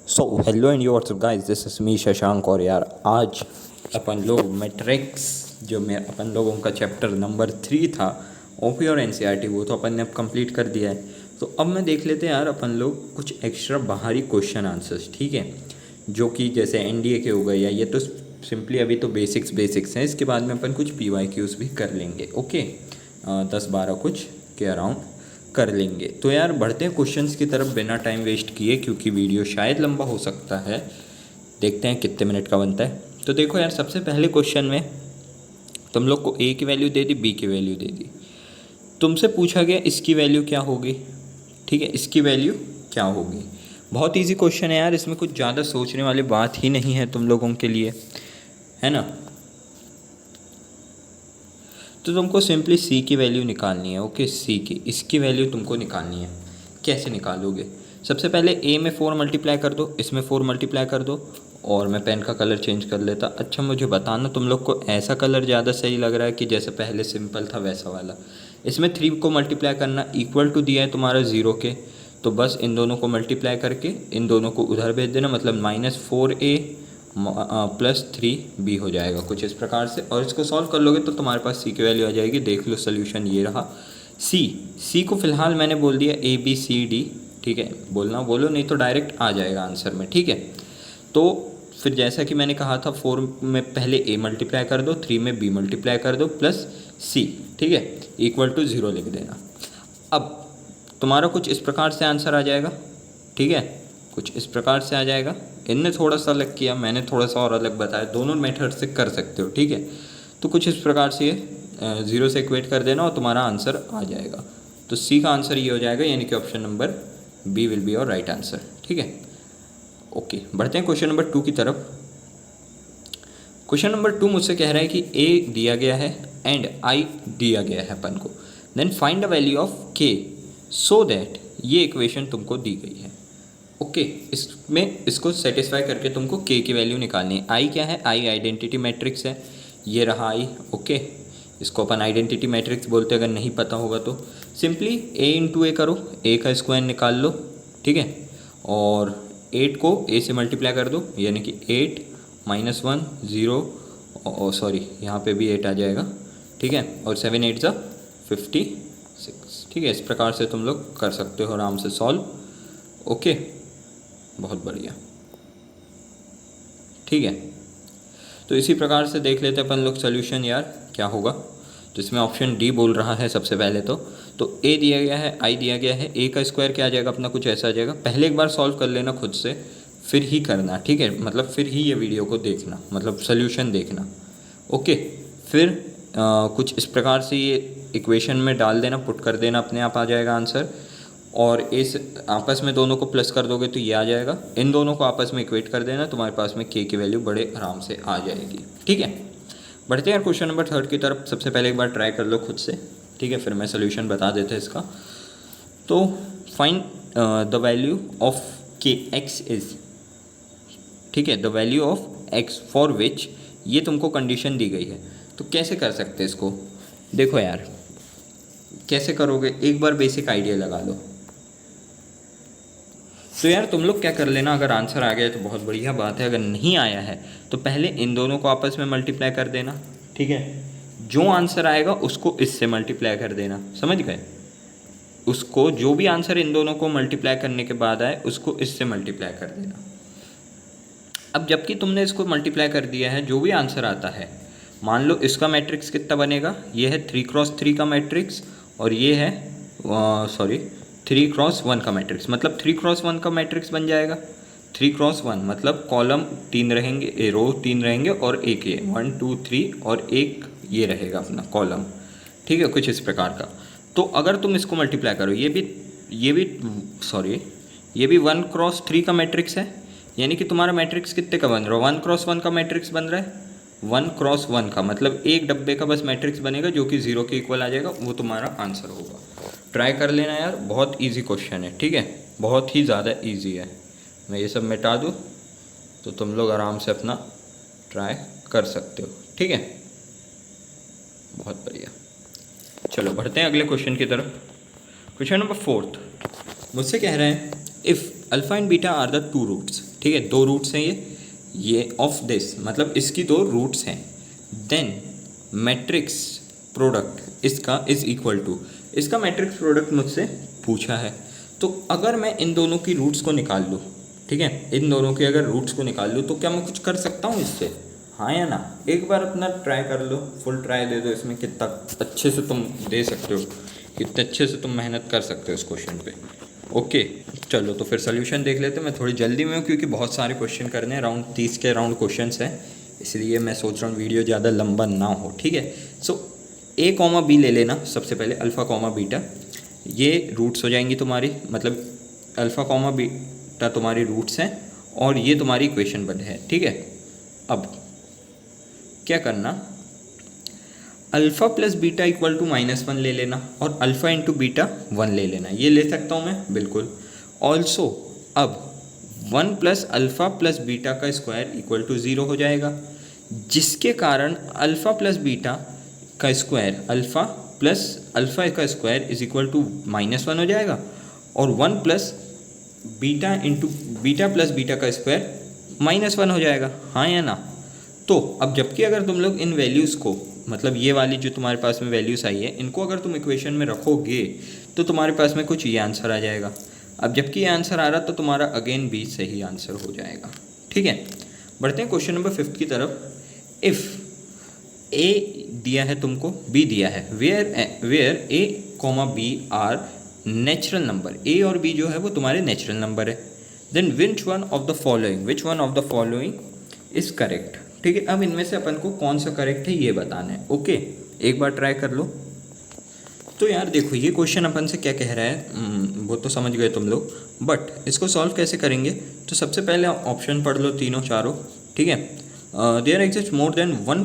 So hello and WhatsApp guys, this is me Shashank. और यार आज अपन लोग मैट्रिक्स जो मैं अपन लोगों का चैप्टर नंबर 3 था ओपी और एनसीईआरटी, वो तो अपन ने अब कंप्लीट कर दिया है। तो अब मैं देख लेते हैं यार अपन लोग कुछ एक्स्ट्रा बाहरी क्वेश्चन आंसर्स, ठीक है, जो कि जैसे एनडीए के हो गए या ये तो सिंपली अभी तो बेसिक्स हैं। इसके बाद में अपन कुछ पीवाईक्यूज भी कर लेंगे। ओके, 10-12 कुछ के अराउंड कर लेंगे। तो यार बढ़ते हैं क्वेश्चंस की तरफ बिना टाइम वेस्ट किए, क्योंकि वीडियो शायद लंबा हो सकता है। देखते हैं कितने मिनट का बनता है। तो देखो यार, सबसे पहले क्वेश्चन में तुम लोग को ए की वैल्यू दे दी, बी की वैल्यू दे दी। तुमसे पूछा गया इसकी वैल्यू क्या होगी, ठीक है, इसकी वैल्यू क्या होगी। बहुत ईजी क्वेश्चन है यार, इसमें कुछ ज़्यादा सोचने वाली बात ही नहीं है तुम लोगों के लिए, है ना। तो तुमको सिंपली सी की वैल्यू निकालनी है। ओके, सी की इसकी वैल्यू तुमको निकालनी है। कैसे निकालोगे? सबसे पहले ए में 4 मल्टीप्लाई कर दो, इसमें 4 मल्टीप्लाई कर दो। और मैं पेन का कलर चेंज कर लेता। अच्छा, मुझे बताना तुम लोग को ऐसा कलर ज़्यादा सही लग रहा है कि जैसे पहले सिंपल था वैसा वाला। इसमें 3 को मल्टीप्लाई करना, इक्वल टू दिया है तुम्हारा 0 के, तो बस इन दोनों को मल्टीप्लाई करके इन दोनों को उधर भेज देना, मतलब -4a +3b हो जाएगा कुछ इस प्रकार से। और इसको सॉल्व कर लोगे तो तुम्हारे पास सी की वैल्यू आ जाएगी। देख लो सोल्यूशन ये रहा। सी को फिलहाल मैंने बोल दिया ABCD, ठीक है, बोलना बोलो, नहीं तो डायरेक्ट आ जाएगा आंसर में, ठीक है। तो फिर जैसा कि मैंने कहा था, 4 में पहले A मल्टीप्लाई कर दो, 3 में B मल्टीप्लाई कर दो प्लस C, ठीक है, इक्वल टू 0 लिख देना। अब तुम्हारा कुछ इस प्रकार से आंसर आ जाएगा, ठीक है, कुछ इस प्रकार से आ जाएगा। इनने थोड़ा सा अलग किया, मैंने थोड़ा सा और अलग बताया, दोनों मेथड से कर सकते हो, ठीक है। तो कुछ इस प्रकार से 0 से इक्वेट कर देना और तुम्हारा आंसर आ जाएगा। तो सी का आंसर ये हो जाएगा, यानी कि option number B will be your right answer, ठीक है। ओके, बढ़ते हैं क्वेश्चन नंबर 2 की तरफ। क्वेश्चन नंबर 2 मुझसे कह रहा है कि ए दिया गया है एंड आई दिया गया है अपन को, then find the value of K so that, ये इक्वेशन तुमको दी गई है। ओके, इसमें इसको सेटिस्फाई करके तुमको के की वैल्यू निकालनी है। आई क्या है? आई आइडेंटिटी मैट्रिक्स है, ये रहा आई। ओके, इसको अपन आइडेंटिटी मैट्रिक्स बोलते हैं, अगर नहीं पता होगा तो सिंपली ए इंटू ए करो, ए का स्क्वायर निकाल लो, ठीक है। और 8 को ए से मल्टीप्लाई कर दो, यानी कि 8 -1 0, सॉरी यहाँ पे भी 8 आ जाएगा, ठीक है। और 7 8 ज़ा 56, ठीक है। इस प्रकार से तुम लोग कर सकते हो आराम से सॉल्व। ओके, बहुत बढ़िया, ठीक है। तो इसी प्रकार से देख लेते अपन लोग सोल्यूशन यार क्या होगा। तो इसमें ऑप्शन डी बोल रहा है सबसे पहले तो ए दिया गया है, आई दिया गया है, ए का स्क्वायर क्या आ जाएगा अपना, कुछ ऐसा आ जाएगा। पहले एक बार सॉल्व कर लेना खुद से, फिर ही करना, ठीक है, मतलब फिर ही ये वीडियो को देखना, मतलब सोल्यूशन देखना। ओके, फिर कुछ इस प्रकार से ये इक्वेशन में डाल देना, पुट कर देना, अपने आप आ जाएगा आंसर। और इस आपस में दोनों को प्लस कर दोगे तो ये आ जाएगा। इन दोनों को आपस में इक्वेट कर देना, तुम्हारे पास में के की वैल्यू बड़े आराम से आ जाएगी, ठीक है। बढ़ते हैं क्वेश्चन नंबर 3 की तरफ। सबसे पहले एक बार ट्राई कर लो खुद से, ठीक है, फिर मैं सोल्यूशन बता देते हैं इसका। तो फाइंड द वैल्यू ऑफ के एक्स इज़, ठीक है, the value of x for विच, ये तुमको कंडीशन दी गई है। तो कैसे कर सकते हैं इसको? देखो यार, कैसे करोगे, एक बार बेसिक आइडिया लगा लो। तो यार तुम लोग क्या कर लेना, अगर आंसर आ गया तो बहुत बढ़िया बात है, अगर नहीं आया है तो पहले इन दोनों को आपस में मल्टीप्लाई कर देना, ठीक है। जो आंसर आएगा उसको इससे मल्टीप्लाई कर देना, समझ गए? उसको जो भी आंसर इन दोनों को मल्टीप्लाई करने के बाद आए उसको इससे मल्टीप्लाई कर देना। अब जबकि तुमने इसको मल्टीप्लाई कर दिया है, जो भी आंसर आता है, मान लो इसका मैट्रिक्स कितना बनेगा, ये है 3x3 का मैट्रिक्स, और ये है 3x1 का मैट्रिक्स, मतलब 3x1 का मैट्रिक्स बन जाएगा। 3x1 मतलब कॉलम 3 रहेंगे, रो 3 रहेंगे, और एक ये 1 2 3 और एक ये रहेगा अपना कॉलम, ठीक है, कुछ इस प्रकार का। तो अगर तुम इसको मल्टीप्लाई करो, ये भी 1x3 का मैट्रिक्स है, यानी कि तुम्हारा मैट्रिक्स कितने का बन रहा है, 1x1 का मैट्रिक्स बन रहा है। 1x1 का मतलब एक डब्बे का बस मैट्रिक्स बनेगा, जो कि 0 के इक्वल आ जाएगा, वो तुम्हारा आंसर होगा। ट्राई कर लेना यार, बहुत इजी क्वेश्चन है, ठीक है, बहुत ही ज़्यादा इजी है। मैं ये सब मिटा दूँ तो तुम लोग आराम से अपना ट्राई कर सकते हो, ठीक है, बहुत बढ़िया। चलो बढ़ते हैं अगले क्वेश्चन की तरफ। क्वेश्चन नंबर 4 मुझसे कह रहे हैं, if alpha and beta are the 2 roots, ठीक है, 2 रूट्स हैं ये ऑफ दिस, मतलब इसकी 2 रूट्स हैं। देन मैट्रिक्स प्रोडक्ट इसका इज इक्वल टू, इसका मैट्रिक्स प्रोडक्ट मुझसे पूछा है, तो अगर मैं इन दोनों की रूट्स को निकाल लूँ, ठीक है, इन दोनों की अगर रूट्स को निकाल लूँ तो क्या मैं कुछ कर सकता हूँ इससे, हाँ या ना? एक बार अपना ट्राई कर लो, फुल ट्राई दे दो, इसमें कितना अच्छे से तुम दे सकते हो, कितने अच्छे से तुम मेहनत कर सकते हो इस क्वेश्चन पे। ओके चलो तो फिर सोल्यूशन देख लेते हैं। मैं थोड़ी जल्दी में हूँ क्योंकि बहुत सारे क्वेश्चन करने हैं, अराउंड 30 के अराउंड क्वेश्चंस हैं, इसलिए मैं सोच रहा हूँ वीडियो ज़्यादा लंबा ना हो, ठीक है। सो ए कॉमा बी ले लेना सबसे पहले, अल्फ़ा कॉमा बीटा, ये रूट्स हो जाएंगी तुम्हारी, मतलब अल्फ़ा कॉमा बीटा तुम्हारी रूट्स हैं और ये तुम्हारी इक्वेशन बन है, ठीक है। अब क्या करना, alpha plus beta equal to -1 ले लेना और अल्फ़ा इंटू बीटा 1 ले लेना, ये ले सकता हूँ मैं बिल्कुल। ऑल्सो अब 1 प्लस अल्फ़ा प्लस बीटा का स्क्वायर इक्वल टू 0 हो जाएगा, जिसके कारण अल्फ़ा प्लस बीटा का स्क्वायर, अल्फ़ा का स्क्वायर इज इक्वल टू -1 हो जाएगा, और 1 plus beta into beta plus beta का स्क्वायर -1 हो जाएगा, हाँ या ना? तो अब जबकि अगर तुम लोग इन वैल्यूज़ को, मतलब ये वाली जो तुम्हारे पास में वैल्यूज़ आई है, इनको अगर तुम इक्वेशन में रखोगे तो तुम्हारे पास में कुछ ये आंसर आ जाएगा। अब जबकि ये आंसर आ रहा तो तुम्हारा अगेन बी सही आंसर हो जाएगा, ठीक है। बढ़ते हैं क्वेश्चन नंबर 5 की तरफ। इफ़ ए दिया है तुमको, बी दिया है, where A comma B are natural number, A और बी जो है वो तुम्हारे नेचुरल नंबर है, then which one of the following is correct, ठीक है। अब इनमें से अपन को कौन सा करेक्ट है ये बताना है, ओके। एक बार ट्राई कर लो। तो यार देखो ये क्वेश्चन अपन से क्या कह रहा है, वो तो समझ गए तुम लोग, बट इसको सॉल्व कैसे करेंगे, तो सबसे पहले ऑप्शन पढ़ लो तीनों चारों, ठीक है। There exist more than 1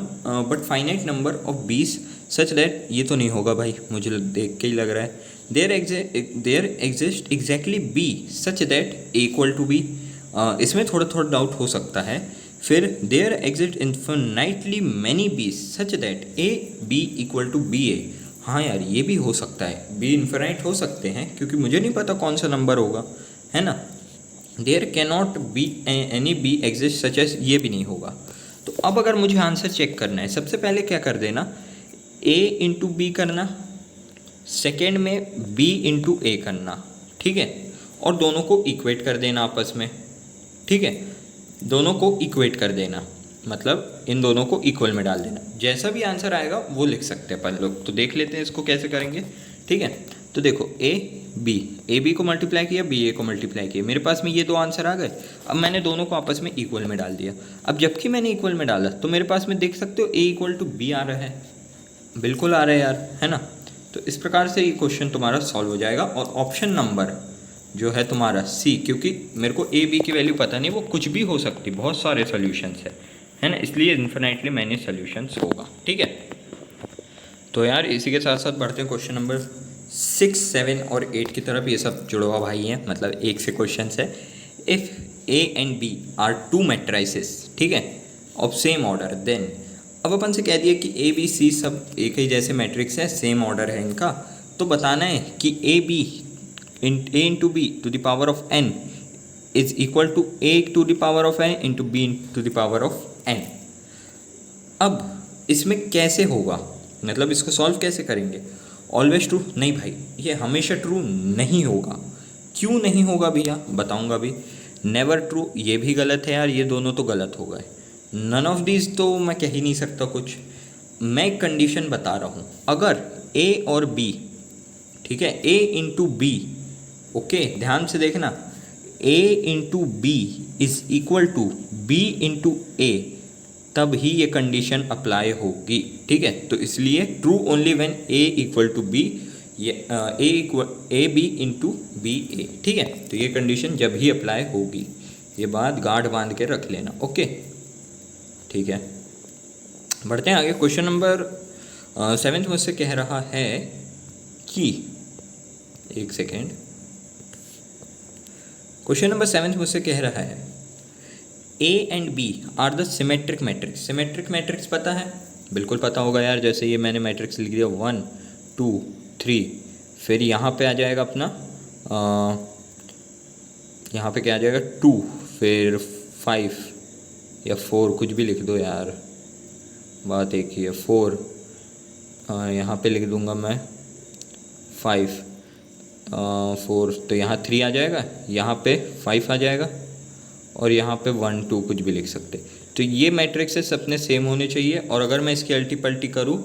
but finite number of B's such that, ये तो नहीं होगा भाई, मुझे देख के ही लग रहा है। There exist exactly B such that A equal to B, इसमें थोड़ा डाउट हो सकता है। फिर there exist infinitely many B such that A B equal to B A, हाँ यार ये भी हो सकता है, बी इन्फिनाइट हो सकते हैं क्योंकि मुझे नहीं पता कौन सा नंबर होगा, है ना। There can not be any B exist such as, ये भी नहीं होगा। तो अब अगर मुझे आंसर चेक करना है, सबसे पहले क्या कर देना, ए इंटू बी करना, सेकेंड में बी इंटू ए करना, ठीक है, और दोनों को इक्वेट कर देना आपस में, ठीक है, दोनों को इक्वेट कर देना, मतलब इन दोनों को इक्वल में डाल देना, जैसा भी आंसर आएगा वो लिख सकते हैं अपन लोग। तो देख लेते हैं इसको कैसे करेंगे, ठीक है। तो देखो ए बी को मल्टीप्लाई किया, बी ए को मल्टीप्लाई किया, मेरे पास में ये 2 आंसर आ गए। अब मैंने दोनों को आपस में इक्वल में डाल दिया। अब जबकि मैंने इक्वल में डाला तो मेरे पास में देख सकते हो ए इक्वल टू बी आ रहा है, बिल्कुल आ रहा है यार, है ना। तो इस प्रकार से ये क्वेश्चन तुम्हारा सॉल्व हो जाएगा। और ऑप्शन नंबर जो है तुम्हारा सी, क्योंकि मेरे को ए बी की वैल्यू पता नहीं, वो कुछ भी हो सकती, बहुत सारे सोल्यूशंस है ना, इसलिए इन्फिनाइटली मैनी सोल्यूशंस होगा, ठीक है। तो यार इसी के साथ साथ बढ़ते हैं क्वेश्चन नंबर 6, 7 और 8 की तरफ। ये सब जुड़वा भाई हैं, मतलब एक से क्वेश्चन है। If A and B are 2 matrices, ठीक है, ऑफ सेम ऑर्डर, देन अब अपन से कह दिया कि ए बी सी सब एक ही जैसे मैट्रिक्स है, सेम ऑर्डर है इनका, तो बताना है कि A B A into B to the power of N is equal to A to the power of N into B to the power of N. अब इसमें कैसे होगा, मतलब इसको सॉल्व कैसे करेंगे। ऑलवेज ट्रू नहीं भाई, ये हमेशा ट्रू नहीं होगा। क्यों नहीं होगा भैया, बताऊंगा भी। नेवर ट्रू, ये भी गलत है यार, ये दोनों तो गलत हो गए। नन ऑफ दीज तो मैं कह ही नहीं सकता कुछ। मैं एक कंडीशन बता रहा हूँ, अगर ए और बी, ठीक है, ए इंटू बी, ओके ध्यान से देखना, A into B is equal to B into A, तब ही ये कंडीशन अप्लाई होगी, ठीक है। तो इसलिए true only when A equal to B, A B into B A, ठीक है। तो ये कंडीशन जब ही अप्लाई होगी, ये बात गाढ़ बांध के रख लेना, ओके ठीक है। बढ़ते हैं आगे। क्वेश्चन नंबर 7 मुझसे कह रहा है कि, एक सेकेंड, क्वेश्चन नंबर 7 मुझसे कह रहा है A and B are the symmetric matrix. Symmetric matrix पता है, बिल्कुल पता होगा यार। जैसे ये मैंने मैट्रिक्स लिख दिया 1 2 3, फिर यहाँ पे आ जाएगा अपना यहाँ पे क्या आ जाएगा 2, फिर 5 या 4 कुछ भी लिख दो यार, बात एक ही है। 4 यहाँ पे लिख दूँगा मैं 5 4, तो यहाँ 3 आ जाएगा, यहाँ पे 5 आ जाएगा और यहाँ पे 1 2 कुछ भी लिख सकते। तो ये मैट्रिक्सेस अपने सेम होने चाहिए। और अगर मैं इसकी अल्टी पल्टी करूँ,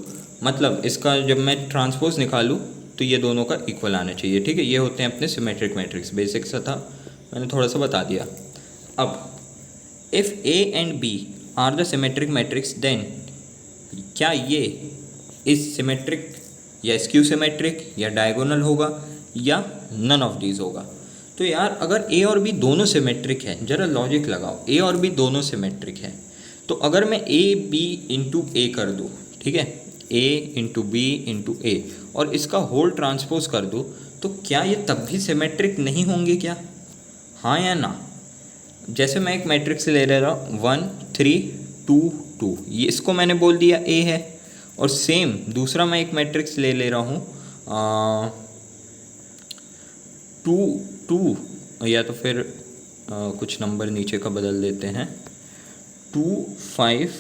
मतलब इसका जब मैं ट्रांसपोज निकालूँ तो ये दोनों का इक्वल आना चाहिए। ठीक है, ये होते हैं अपने सिमेट्रिक मैट्रिक्स। बेसिक सा था, मैंने थोड़ा सा बता दिया। अब if A and B are the symmetric matrix, then क्या ये इस सिमेट्रिक या स्क्यू सिमेट्रिक या डायगोनल होगा या नन ऑफ दीज होगा। तो यार अगर ए और बी दोनों सिमेट्रिक है, जरा लॉजिक लगाओ, ए और बी दोनों सिमेट्रिक है, तो अगर मैं ए बी इंटू ए कर दूँ, ठीक है, ए इंटू बी इंटू ए, और इसका होल ट्रांसपोज कर दूँ, तो क्या ये तब भी सिमेट्रिक नहीं होंगे क्या? हाँ या ना? जैसे मैं एक मैट्रिक्स ले रहा हूँ 1 3 2 2, ये इसको मैंने बोल दिया ए है। और सेम दूसरा मैं एक मैट्रिक्स ले रहा हूँ 2 2, या तो फिर कुछ नंबर नीचे का बदल देते हैं, 2 5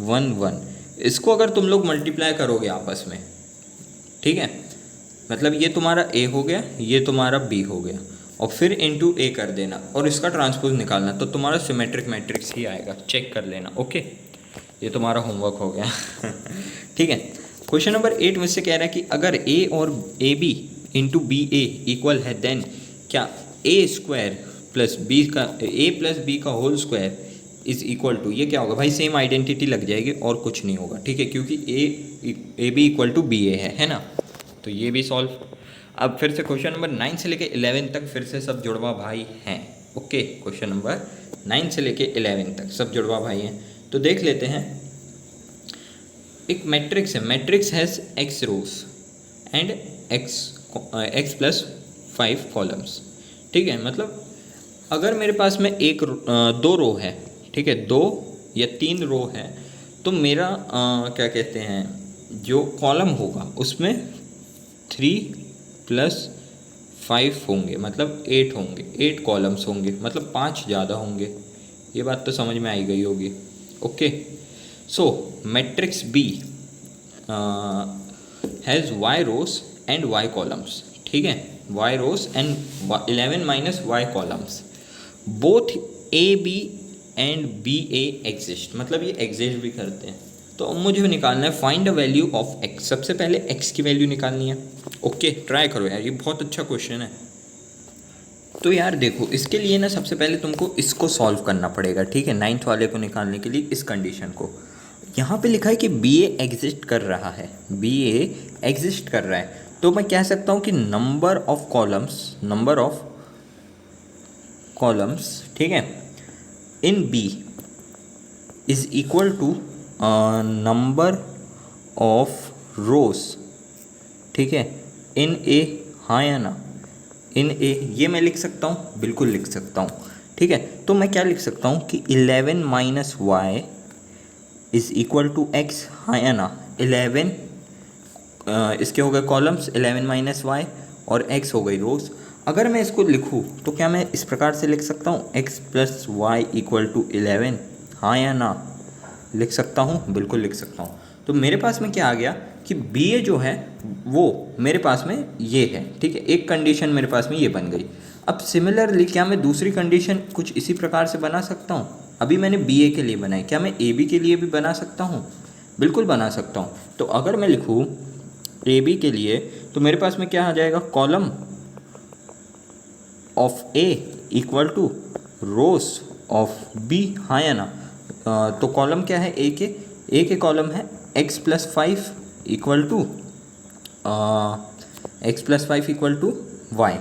1 1। इसको अगर तुम लोग मल्टीप्लाई करोगे आपस में, ठीक है, मतलब ये तुम्हारा ए हो गया, ये तुम्हारा बी हो गया, और फिर इंटू ए कर देना और इसका ट्रांसपोज निकालना, तो तुम्हारा सिमेट्रिक मैट्रिक्स ही आएगा। चेक कर लेना। ओके, ये तुम्हारा होमवर्क हो गया। ठीक है, क्वेश्चन नंबर 8 मुझसे कह रहा है कि अगर ए और A B into B A equal है, देन क्या ए स्क्वायर प्लस बी का ए प्लस बी का whole square is equal to, ये क्या होगा भाई? सेम आइडेंटिटी लग जाएगी और कुछ नहीं होगा। ठीक है, क्योंकि A B equal to B A है ना, तो ये भी सॉल्व। अब फिर से क्वेश्चन नंबर 9 से लेके 11 तक फिर से सब जुड़वा भाई हैं। ओके, क्वेश्चन नंबर 9 से लेके 11 तक सब जुड़वा भाई हैं। तो देख लेते हैं, एक मैट्रिक्स है, matrix has X rows and X plus 5 columns. ठीक है, मतलब अगर मेरे पास में दो रो है, ठीक है, 2 या 3 रो है, तो मेरा क्या कहते हैं, जो कॉलम होगा उसमें 3 प्लस 5 होंगे, मतलब 8 होंगे, 8 कॉलम्स होंगे, मतलब 5 ज़्यादा होंगे। ये बात तो समझ में आई गई होगी। Okay, so matrix B has Y rows and Y columns. ठीक है, Y rows and 11 minus Y columns, both A B and B A exist, मतलब ये एग्जिस्ट भी करते हैं। तो अब मुझे निकालना है find the value of x. सबसे पहले एक्स की वैल्यू निकालनी है। ओके, ट्राई करो यार, ये बहुत अच्छा क्वेश्चन है। तो यार देखो, इसके लिए ना सबसे पहले तुमको इसको सॉल्व करना पड़ेगा। ठीक है, 9th वाले को निकालने के लिए इस कंडीशन को, यहाँ पे लिखा है कि बी ए एग्जिस्ट कर रहा है, बी ए एग्जिस्ट कर रहा है, तो मैं कह सकता हूँ कि नंबर ऑफ कॉलम्स, ठीक है, in B is equal to number of rows, ठीक है, इन ए। हाँ या ना? इन ए, ये मैं लिख सकता हूँ, बिल्कुल लिख सकता हूँ। ठीक है, तो मैं क्या लिख सकता हूँ कि 11 minus Y is equal to X. हाँ या ना? 11 इसके हो गए कॉलम्स, 11 माइनस वाई, और एक्स हो गई रोज। अगर मैं इसको लिखूँ तो क्या मैं इस प्रकार से लिख सकता हूँ, X plus Y equal to 11? हाँ या ना? लिख सकता हूँ, बिल्कुल लिख सकता हूँ। तो मेरे पास में क्या आ गया कि बी ए जो है वो मेरे पास में ये है। ठीक है, एक कंडीशन मेरे पास में ये बन गई। अब सिमिलरली क्या मैं दूसरी कंडीशन कुछ इसी प्रकार से बना सकता हूँ? अभी मैंने बी ए के लिए बनाई, क्या मैं ए बी के लिए भी बना सकता हूँ? बिल्कुल बना सकता हूँ। तो अगर मैं लिखूँ ए बी के लिए, तो मेरे पास में क्या आ जाएगा, column of A equal to rows of B. हाँ या ना? तो कॉलम क्या है ए के कॉलम है X plus 5 equal to Y.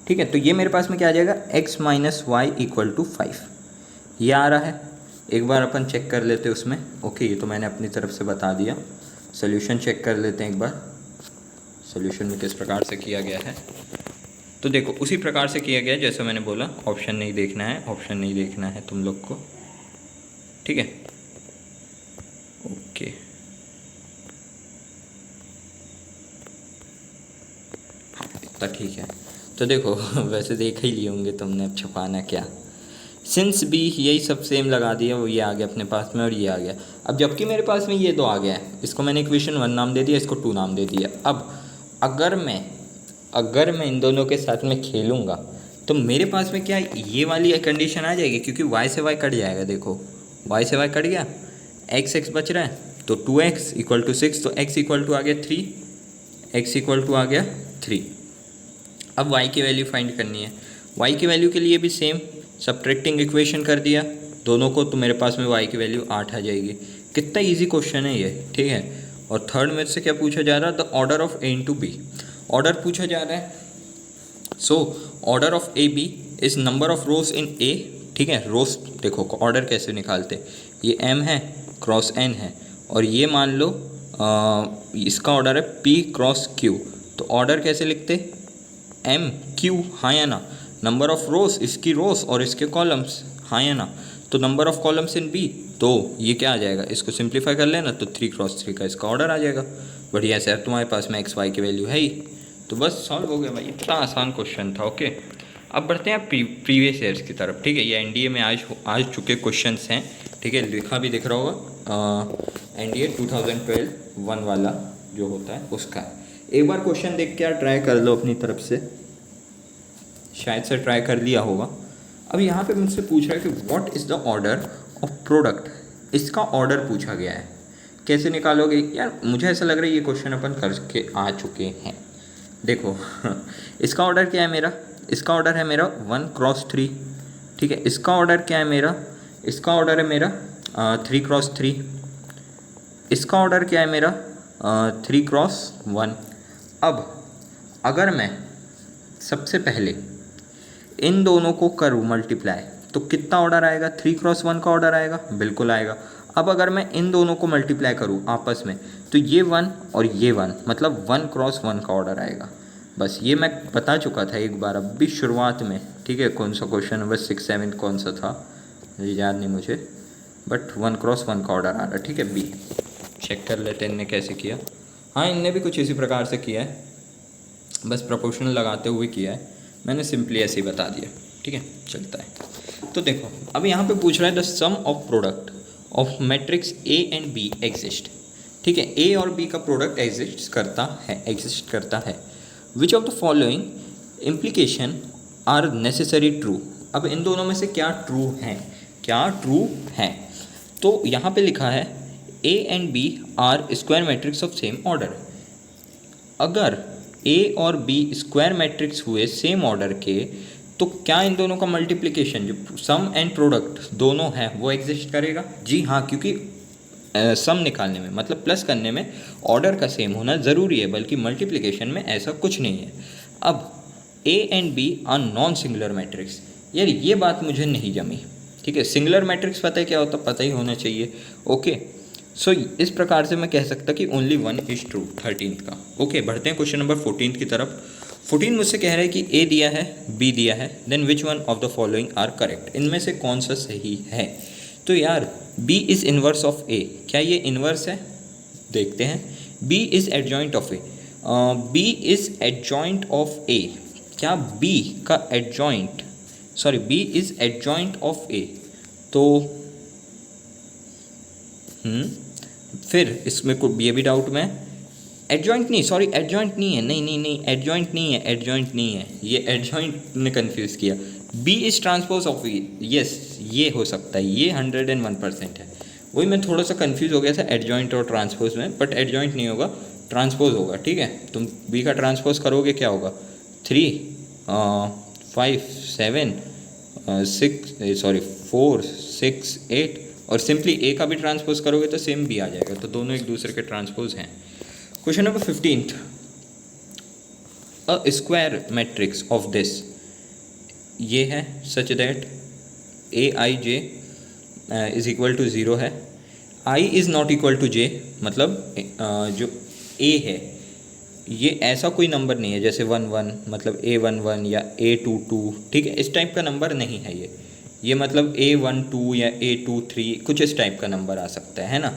ठीक है, तो ये मेरे पास में क्या आ जाएगा, X minus Y equal to 5। ये आ रहा है। एक बार अपन चेक कर लेते हैं उसमें। ओके, ये तो मैंने अपनी तरफ से बता दिया। सोल्यूशन चेक कर लेते हैं एक बार, सोल्यूशन में किस प्रकार से किया गया है। तो देखो, उसी प्रकार से किया गया है जैसे मैंने बोला। ऑप्शन नहीं देखना है तुम लोग को। ठीक है, ओके, हाँ इतना ठीक है। तो देखो, वैसे देख ही लिए होंगे तुमने, अब छुपाना क्या। सिंस बी, यही सब सेम लगा दिया, वो ये आ गया अपने पास में और ये आ गया। अब जबकि मेरे पास में ये 2 आ गया है, इसको मैंने इक्वेशन 1 नाम दे दिया, इसको 2 नाम दे दिया। अब अगर मैं इन दोनों के साथ में खेलूँगा तो मेरे पास में क्या ये वाली कंडीशन आ जाएगी, क्योंकि y से y कट जाएगा। देखो y से y कट गया, x बच रहा है, तो 2x इक्वल टू 6, तो x इक्वल टू आ गया 3, x इक्वल टू आ गया 3। अब y की वैल्यू फाइंड करनी है। y की वैल्यू के लिए भी सेम सब्ट्रैक्टिंग इक्वेशन कर दिया दोनों को, तो मेरे पास में y की वैल्यू 8 आ जाएगी। कितना इजी क्वेश्चन है ये, ठीक है। और थर्ड में से क्या पूछा जा रहा है, the order of a into B, order पूछा जा रहा है। So order of A B is number of rows in A, ठीक है। रोज देखो ऑर्डर कैसे निकालते, ये m है क्रॉस n है, और ये मान लो इसका ऑर्डर है p क्रॉस q, तो ऑर्डर कैसे लिखते, m q, हाँ या ना। नंबर ऑफ रोज, इसकी रोज और इसके कॉलम्स, हाँ या ना। तो number of columns in B, तो ये क्या आ जाएगा, इसको सिंप्लीफाई कर लेना, तो 3 क्रॉस 3 का इसका ऑर्डर आ जाएगा। बढ़िया सर, तुम्हारे पास में एक्स वाई की वैल्यू है ही, तो बस सॉल्व हो गया भाई। इतना आसान क्वेश्चन था। ओके, अब बढ़ते हैं प्रीवियस ईयर्स की तरफ, ठीक है। ये एनडीए में आज चुके क्वेश्चंस हैं, ठीक है। लिखा भी दिख रहा होगा, एनडीए 2012 1 वाला जो होता है उसका है। एक बार क्वेश्चन देख के यार ट्राई कर लो अपनी तरफ से, शायद से ट्राई कर लिया होगा। अब यहाँ पे मुझसे पूछ रहा है कि what is the order of product, इसका ऑर्डर पूछा गया है, कैसे निकालोगे यार। मुझे ऐसा लग रहा है ये क्वेश्चन अपन करके आ चुके हैं। देखो इसका ऑर्डर क्या है मेरा, इसका ऑर्डर है मेरा 1 क्रॉस 3, ठीक है। इसका ऑर्डर क्या है मेरा, इसका ऑर्डर है मेरा 3 क्रॉस 3, इसका ऑर्डर क्या है मेरा 3 क्रॉस 1। अब अगर मैं सबसे पहले इन दोनों को करूँ मल्टीप्लाई, तो कितना ऑर्डर आएगा, 3 क्रॉस 1 का ऑर्डर आएगा, बिल्कुल आएगा। अब अगर मैं इन दोनों को मल्टीप्लाई करूँ आपस में, तो ये 1 और ये 1, मतलब 1 क्रॉस 1 का ऑर्डर आएगा। बस ये मैं बता चुका था एक बार अभी शुरुआत में, ठीक है। कौन सा क्वेश्चन नंबर 6 7 कौन सा था मुझे याद नहीं मुझे, बट 1 क्रॉस 1 का ऑर्डर आ रहा है, ठीक है। बी चेक कर लेते हैं इनने कैसे किया। हाँ, इनने भी कुछ इसी प्रकार से किया है, बस प्रोपोर्शनल लगाते हुए किया है, मैंने सिंपली ऐसे ही बता दिया, ठीक है, चलता है। तो देखो अब यहाँ पे पूछ रहा है the sum of product of matrix A and B exist, ठीक है। ए और बी का प्रोडक्ट एग्जिस्ट करता है। Which of the following implication are necessary true, अब इन दोनों में से क्या ट्रू है, तो यहाँ पे लिखा है A and B are square matrix of same order. अगर ए और बी स्क्वायर मैट्रिक्स हुए सेम ऑर्डर के, तो क्या इन दोनों का मल्टीप्लिकेशन जो सम एंड प्रोडक्ट दोनों है वो एग्जिस्ट करेगा। जी हाँ, क्योंकि सम निकालने में मतलब प्लस करने में ऑर्डर का सेम होना ज़रूरी है, बल्कि मल्टीप्लिकेशन में ऐसा कुछ नहीं है। अब A and B are non singular matrix, यार ये बात मुझे नहीं जमी, ठीक है। सिंगुलर मैट्रिक्स पता है क्या होता, पता ही होना चाहिए। ओके, सो इस प्रकार से मैं कह सकता कि ओनली 1 इज ट्रू 13th का। ओके, बढ़ते हैं क्वेश्चन नंबर 14 की तरफ। 14 मुझसे कह रहा है कि ए दिया है, बी दिया है, then which one of the following are correct, इनमें से कौन सा सही है। तो यार B is inverse of A, क्या ये इन्वर्स है, देखते हैं। B is adjoint of A, B is adjoint of A, क्या बी का adjoint, sorry B is adjoint of A, तो फिर इसमें को ये भी डाउट में एडजॉइंट नहीं, सॉरी एडजॉइंट नहीं है, नहीं एडजॉइंट नहीं है, ये एडजॉइंट ने कंफ्यूज किया। B is transpose of E, yes ये हो सकता है, ये 101% है। वही मैं थोड़ा सा कंफ्यूज हो गया था एडजॉइंट और ट्रांसपोज में, बट एडजॉइंट नहीं होगा, ट्रांसपोज होगा, ठीक है। तुम बी का ट्रांसपोज करोगे क्या होगा, 3 5 7 4 6 8, और सिंपली ए का भी ट्रांसपोज करोगे तो सेम बी आ जाएगा, तो दोनों एक दूसरे के ट्रांसपोज हैं। Question number 15, a square matrix of this, ये है such that A I J is equal to 0 है, I is not equal to J, मतलब जो ए है ये ऐसा कोई नंबर नहीं है जैसे 1 1 मतलब A11 या A22, ठीक है, इस टाइप का नंबर नहीं है ये मतलब A12 या A23 कुछ इस टाइप का नंबर आ सकता है ना।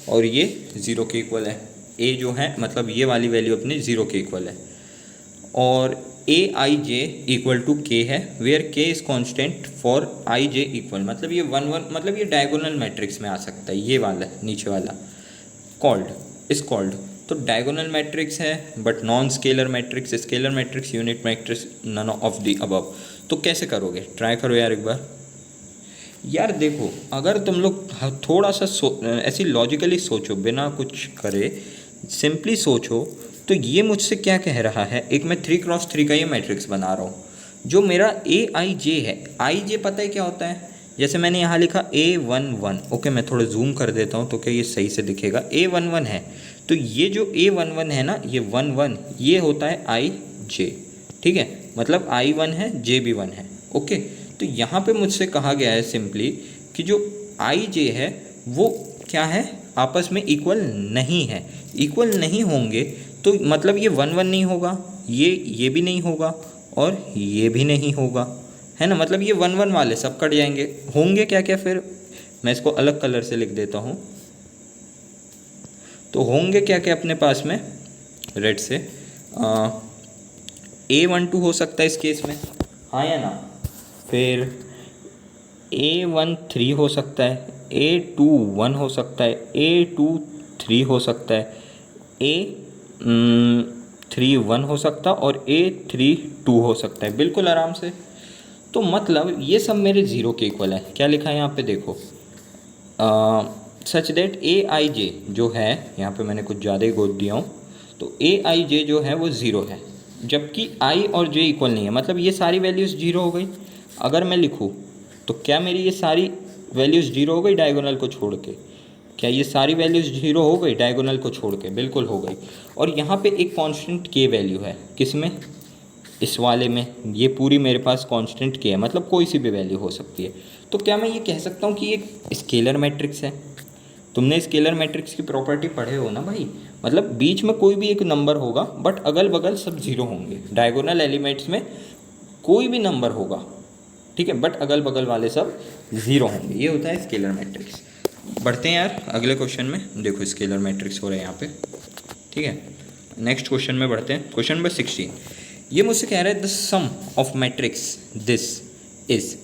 और ये 0 के इक्वल है, ए जो है मतलब ये वाली वैल्यू अपनी 0 के इक्वल है। और ए आई जे इक्वल टू के है, वेयर के is constant for I J equal, मतलब ये 1 1, मतलब ये डायगोनल मैट्रिक्स में आ सकता है, ये वाला नीचे वाला कॉल्ड इज कॉल्ड। तो डायगोनल मैट्रिक्स है but non scalar matrix, scalar matrix, unit matrix, none of the above. तो कैसे करोगे, ट्राई करो यार एक बार। यार देखो, अगर तुम लोग थोड़ा सा ऐसी लॉजिकली सोचो, बिना कुछ करे सिंपली सोचो, तो ये मुझसे क्या कह रहा है, एक मैं 3x3 का ये मैट्रिक्स बना रहा हूँ, जो मेरा ए आई जे है। आई जे पता है क्या होता है, जैसे मैंने यहाँ लिखा A11, ओके मैं थोड़ा जूम कर देता हूँ तो क्या ये सही से दिखेगा। A11 है, तो ये जो A11 है ना, ये 11 ये होता है आई जे, ठीक है, मतलब I1 है जे भी 1 है, ओके। तो यहाँ पे मुझसे कहा गया है सिंपली कि जो आई जे है वो क्या है, आपस में इक्वल नहीं है। इक्वल नहीं होंगे तो मतलब ये 1 1 नहीं होगा, ये भी नहीं होगा और ये भी नहीं होगा, है ना, मतलब ये 1 1 वाले सब कट जाएंगे। होंगे क्या क्या, फिर मैं इसको अलग कलर से लिख देता हूँ। तो होंगे क्या क्या अपने पास में, रेड से A12 हो सकता है इस केस में, हाँ या ना, फिर A13 हो सकता है, A21 हो सकता है, A23 हो सकता है, A31 हो सकता और A32 हो सकता है, बिल्कुल आराम से। तो मतलब ये सब मेरे ज़ीरो के इक्वल है। क्या लिखा है यहाँ पे देखो, सच दैट ए आई जे जो है, यहाँ पे मैंने कुछ ज़्यादा ही गोद दिया हूँ, तो ए आई जे जो है वो ज़ीरो है, जबकि आई और जे इक्वल नहीं है, मतलब ये सारी वैल्यूज़ जीरो हो गई। अगर मैं लिखूँ तो क्या मेरी ये सारी वैल्यूज़ जीरो हो गई डायगोनल को छोड़ के, क्या ये सारी वैल्यूज़ जीरो हो गई डायगोनल को छोड़ के, बिल्कुल हो गई। और यहाँ पे एक कांस्टेंट के वैल्यू है, किस में, इस वाले में, ये पूरी मेरे पास कांस्टेंट के है, मतलब कोई सी भी वैल्यू हो सकती है। तो क्या मैं ये कह सकता हूँ कि एक स्केलर मैट्रिक्स है। तुमने स्केलर मैट्रिक्स की प्रॉपर्टी पढ़े हो ना भाई, मतलब बीच में कोई भी एक नंबर होगा बट अगल बगल सब जीरो होंगे, डायगोनल एलिमेंट्स में कोई भी नंबर होगा, ठीक है, बट अगल बगल वाले सब ज़ीरो होंगे, ये होता है स्केलर मैट्रिक्स। बढ़ते हैं यार अगले क्वेश्चन में, देखो स्केलर मैट्रिक्स हो रहे हैं यहाँ पे, ठीक है। नेक्स्ट क्वेश्चन में बढ़ते हैं, क्वेश्चन नंबर 16। ये मुझसे कह रहा है the sum of matrix this is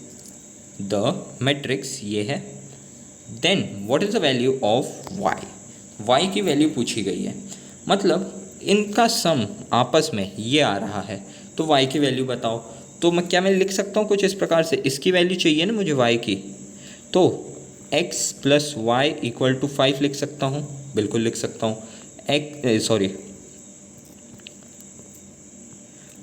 the matrix, ये है, then what is the value of Y, Y की वैल्यू पूछी गई है, मतलब इनका सम आपस में ये आ रहा है, तो वाई की वैल्यू बताओ। तो मैं लिख सकता हूँ कुछ इस प्रकार से, इसकी वैल्यू चाहिए ना मुझे वाई की, तो x plus Y equal to 5 लिख सकता हूँ, बिल्कुल लिख सकता हूँ।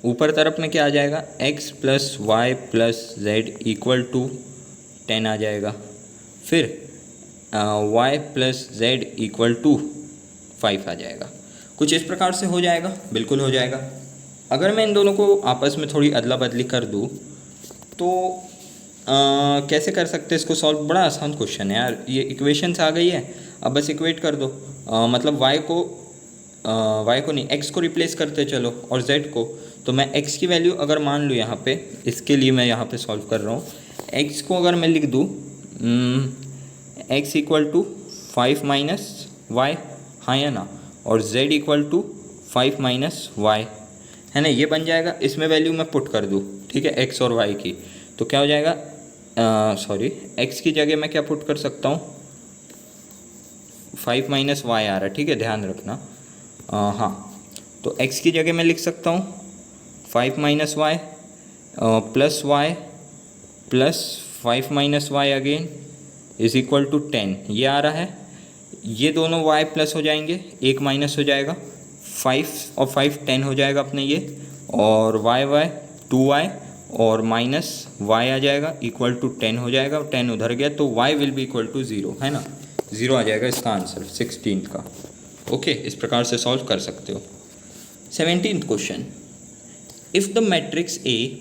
ऊपर तरफ में क्या आ जाएगा, x plus Y plus Z equal to 10 आ जाएगा, फिर y plus Z equal to 5 आ जाएगा। कुछ इस प्रकार से हो जाएगा, बिल्कुल हो जाएगा। अगर मैं इन दोनों को आपस में थोड़ी अदला बदली कर दूँ तो कैसे कर सकते हैं इसको सॉल्व, बड़ा आसान क्वेश्चन है यार, ये इक्वेशंस आ गई है, अब बस इक्वेट कर दो, मतलब y को नहीं x को रिप्लेस करते चलो और z को। तो मैं x की वैल्यू अगर मान लूँ यहाँ पे, इसके लिए मैं यहाँ पे सॉल्व कर रहा हूँ, x को अगर मैं लिख दूँ x equal to 5 minus Y, हाँ या ना, और z equal to 5 minus Y, है ना, ये बन जाएगा। इसमें वैल्यू मैं पुट कर दूँ, ठीक है, x और y की, तो क्या हो जाएगा, x की जगह मैं क्या पुट कर सकता हूँ, 5 माइनस वाई आ रहा है, ठीक है, ध्यान रखना। हाँ, तो x की जगह मैं लिख सकता हूँ 5 minus Y plus Y plus 5 minus Y again is equal to 10, ये आ रहा है, ये दोनों y प्लस हो जाएंगे, एक माइनस हो जाएगा, 5 और 5 10 हो जाएगा अपने ये, और y 2y और माइनस y आ जाएगा इक्वल टू 10 हो जाएगा, 10 उधर गया तो y will be equal to 0, है ना, 0 आ जाएगा इसका आंसर 16 का। ओके, इस प्रकार से सॉल्व कर सकते हो। 17th question, if the matrix A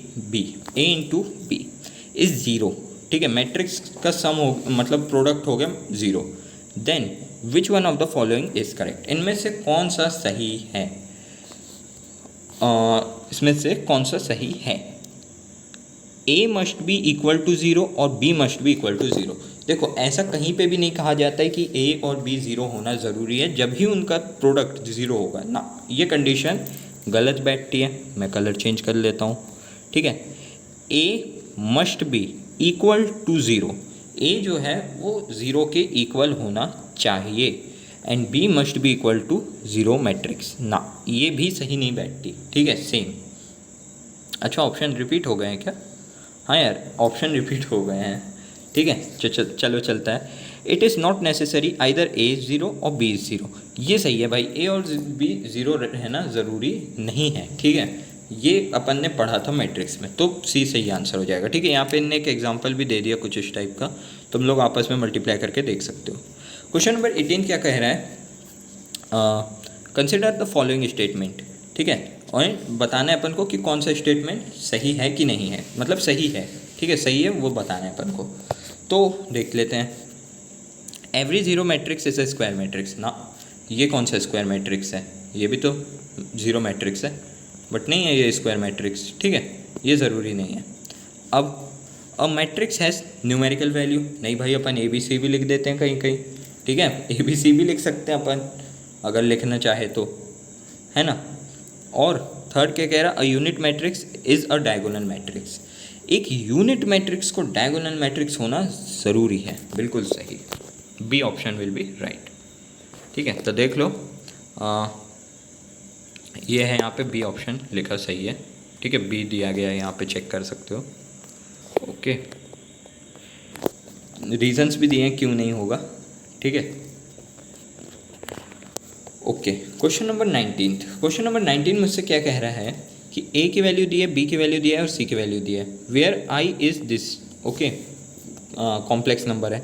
into B is 0, ठीक है, मैट्रिक्स का सम हो, मतलब प्रोडक्ट हो गया 0, then which one of the following is correct, इनमें से कौन सा सही है, इसमें से कौन सा सही है। a must be equal to 0 और b must be equal to 0। देखो, ऐसा कहीं पे भी नहीं कहा जाता है कि a और b 0 होना ज़रूरी है, जब ही उनका प्रोडक्ट 0 होगा ना, ये कंडीशन गलत बैठती है, मैं कलर चेंज कर लेता हूँ, ठीक है। A must be equal to zero, A जो है वो ज़ीरो के इक्वल होना चाहिए, and B must be equal to zero matrix ना, ये भी सही नहीं बैठती, ठीक है, सेम। अच्छा, ऑप्शन रिपीट हो गए हैं क्या? हाँ यार, ऑप्शन रिपीट हो गए हैं, ठीक है। चलो चलता है। It is not necessary either A zero और बी ज़ीरो, ये सही है भाई, ए और बी ज़ीरो रहना ज़रूरी नहीं है, ठीक है। ये अपन ने पढ़ा था मैट्रिक्स में, तो सी सही आंसर हो जाएगा, ठीक है। यहाँ पे इनने एक एग्जांपल भी दे दिया कुछ इस टाइप का, तुम लोग आपस में मल्टीप्लाई करके देख सकते हो। क्वेश्चन नंबर 18 क्या कह रहा है? कंसिडर द फॉलोइंग स्टेटमेंट, ठीक है, और बताना है अपन को कि कौन सा स्टेटमेंट सही है कि नहीं है, मतलब सही है, ठीक है, सही है वो बताना है अपन को। तो देख लेते हैं। Every zero matrix is a square matrix ना, ये कौन सा स्क्वायर मैट्रिक्स है? ये भी तो ज़ीरो मैट्रिक्स है, बट नहीं है ये स्क्वायर मैट्रिक्स, ठीक है, ये ज़रूरी नहीं है। अब a matrix has numerical value, नहीं भाई, अपन ए बी सी भी लिख देते हैं कहीं कहीं, ठीक है, ए बी सी भी लिख सकते हैं अपन अगर लिखना चाहे तो, है ना। और थर्ड क्या कह रहा? A unit matrix is a diagonal matrix, एक यूनिट मैट्रिक्स को डायगोनल मैट्रिक्स होना ज़रूरी है, बिल्कुल सही, B option will be right, ठीक है। तो देख लो, ये है यहाँ पे बी ऑप्शन लिखा सही है, ठीक है, बी दिया गया है यहाँ पे, चेक कर सकते हो, ओके। रीजंस भी दिए हैं क्यों नहीं होगा, ठीक है, okay. Question number 19, question number 19 मुझसे क्या कह रहा है कि ए की वैल्यू दी है, बी की वैल्यू दी है और सी की वैल्यू दी है, where I is this, okay, complex number है,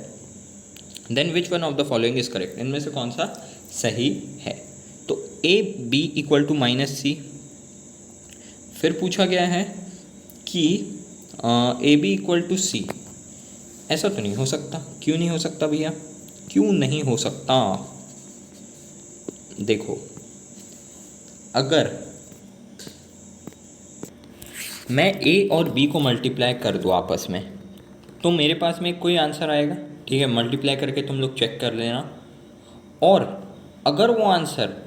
then which one of the following is correct, इनमें से कौन सा सही है? तो A B equal to minus C, फिर पूछा गया है कि A B equal to C, ऐसा तो नहीं हो सकता, क्यों नहीं हो सकता भैया, क्यों नहीं हो सकता? देखो, अगर मैं ए और बी को मल्टीप्लाई कर दूँ आपस में, तो मेरे पास में कोई आंसर आएगा, ठीक है, मल्टीप्लाई करके तुम लोग चेक कर लेना, और अगर वो आंसर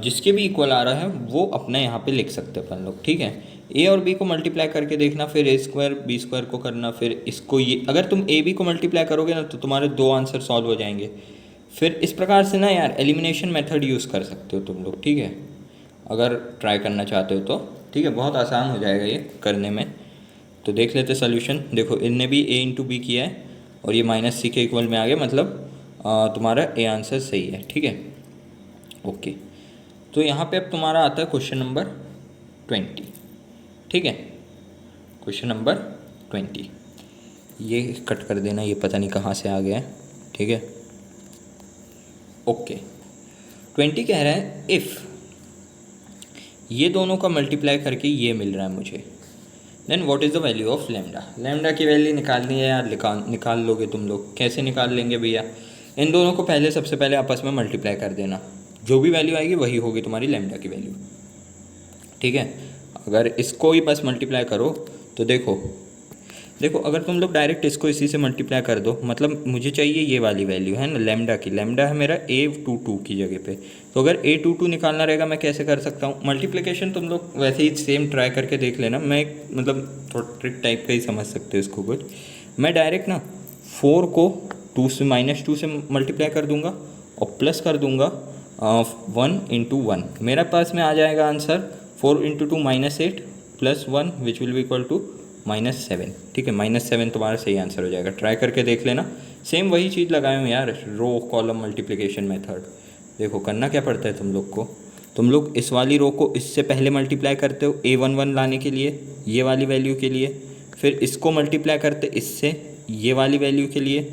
जिसके भी इक्वल आ रहा है वो अपना यहाँ पे लिख सकते हैं अपन लोग, ठीक है। ए और बी को मल्टीप्लाई करके देखना, फिर ए स्क्वायर बी स्क्वायर को करना, फिर इसको ये, अगर तुम ए बी को मल्टीप्लाई करोगे ना तो तुम्हारे दो आंसर सॉल्व हो जाएंगे। फिर इस प्रकार से ना यार एलिमिनेशन मेथड यूज़ कर सकते हो तुम लोग, ठीक है, अगर ट्राई करना चाहते हो तो, ठीक है, बहुत आसान हो जाएगा ये करने में। तो देख लेते सॉल्यूशन, देखो इनने भी ए इंटू बी किया है और ये माइनस सी के इक्वल में आ गया, मतलब तुम्हारा ए आंसर सही है, ठीक है, ओके। तो यहाँ पे अब तुम्हारा आता है क्वेश्चन नंबर 20, ठीक है, क्वेश्चन नंबर 20, ये कट कर देना, ये पता नहीं कहाँ से आ गया है, ठीक है, ओके। 20 कह रहा है इफ़ ये दोनों का मल्टीप्लाई करके ये मिल रहा है मुझे, then what is the value of lambda, lambda की वैल्यू निकालनी है यार, निकाल लोगे तुम लोग, कैसे निकाल लेंगे भैया? इन दोनों को पहले सबसे पहले आपस में मल्टीप्लाई कर देना, जो भी वैल्यू आएगी वही होगी तुम्हारी लैम्डा की वैल्यू, ठीक है। अगर इसको ही बस मल्टीप्लाई करो तो देखो अगर तुम लोग डायरेक्ट इसको इसी से मल्टीप्लाई कर दो, मतलब मुझे चाहिए ये वाली वैल्यू है ना लैम्डा की, लैम्डा है मेरा A22 की जगह पे, तो अगर A22 निकालना रहेगा मैं कैसे कर सकता हूँ? मल्टीप्लिकेशन तुम लोग वैसे ही सेम ट्राई करके देख लेना, मैं मतलब थोड़ा ट्रिक टाइप का ही समझ सकते हो इसको कुछ। मैं डायरेक्ट ना 4 को 2 से -2 से मल्टीप्लाई कर दूँगा और प्लस कर दूँगा 1 × 1, मेरा पास में आ जाएगा answer 4 × 2 -8 + 1 which will be equal to -7, ठीक है, -7 तुम्हारा सही आंसर हो जाएगा, ट्राई करके देख लेना। सेम वही चीज़ लगाए हूँ यार, रो कॉलम मल्टीप्लिकेशन मेथड। देखो करना क्या पड़ता है तुम लोग को, तुम लोग इस वाली रो को इससे पहले मल्टीप्लाई करते हो A11 लाने के लिए, ये वाली वैल्यू के लिए, फिर इसको मल्टीप्लाई करते इससे ये वाली वैल्यू के लिए,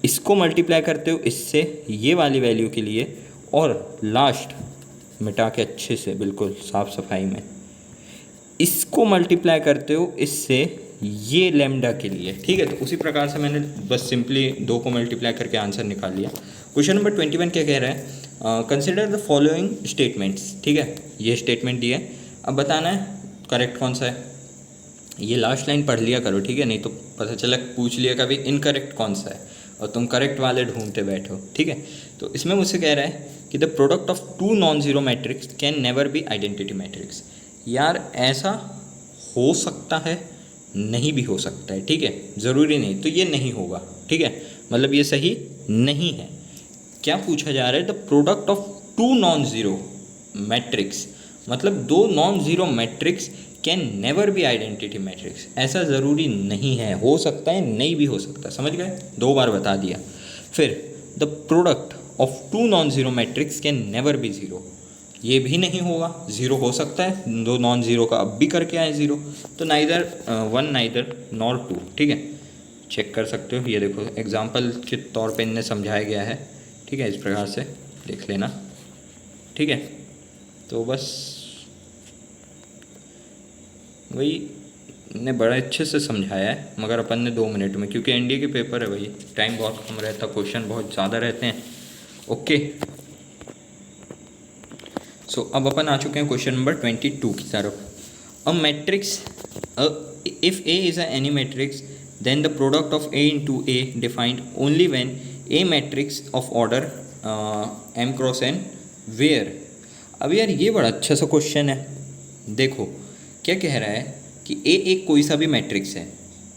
इसको मल्टीप्लाई करते हो इससे ये वाली वैल्यू के लिए, और लास्ट मिटा के अच्छे से बिल्कुल साफ़ सफाई में इसको मल्टीप्लाई करते हो इससे ये लैम्डा के लिए, ठीक है। तो उसी प्रकार से मैंने बस सिंपली 2 को मल्टीप्लाई करके आंसर निकाल लिया। क्वेश्चन नंबर 21 क्या कह रहा है? कंसिडर द फॉलोइंग स्टेटमेंट्स, ठीक है, ये स्टेटमेंट दिया है, अब बताना है करेक्ट कौन सा है। ये लास्ट लाइन पढ़ लिया करो, ठीक है, नहीं तो पता चला पूछ लिया कभी इनकरेक्ट कौन सा है। और तुम करेक्ट वाले ढूंढते बैठो, ठीक है। तो इसमें मुझसे कह रहा है कि the product of two non zero matrix can never be identity matrix. यार ऐसा हो सकता है, नहीं भी हो सकता है, ठीक है, ज़रूरी नहीं, तो ये नहीं होगा, ठीक है, मतलब ये सही नहीं है। क्या पूछा जा रहा है? The product of two non zero matrix, मतलब दो non zero matrix can never be identity matrix. ऐसा ज़रूरी नहीं है, हो सकता है, नहीं भी हो सकता, समझ गए, 2 बार बता दिया। फिर the product of two non zero matrix can never be zero, ये भी नहीं होगा, ज़ीरो हो सकता है, दो नॉन ज़ीरो का अब भी करके आए ज़ीरो, तो neither one neither nor two, ठीक है, चेक कर सकते हो। ये देखो एग्जाम्पल के तौर पे इन्हें समझाया गया है, ठीक है, इस प्रकार से देख लेना, ठीक है। तो बस वही ने बड़ा अच्छे से समझाया है, मगर अपन ने 2 मिनट में, क्योंकि एनडीए के पेपर है भाई, टाइम बहुत कम रहता, क्वेश्चन बहुत ज़्यादा रहते हैं। ओके, सो अब अपन आ चुके हैं क्वेश्चन नंबर 22 की तरफ। A matrix, if A is a any matrix then the product of A into A defined only when A matrix of order M cross N where. अब यार ये बड़ा अच्छा सा क्वेश्चन है। देखो क्या कह रहा है कि ए एक कोई सा भी मैट्रिक्स है,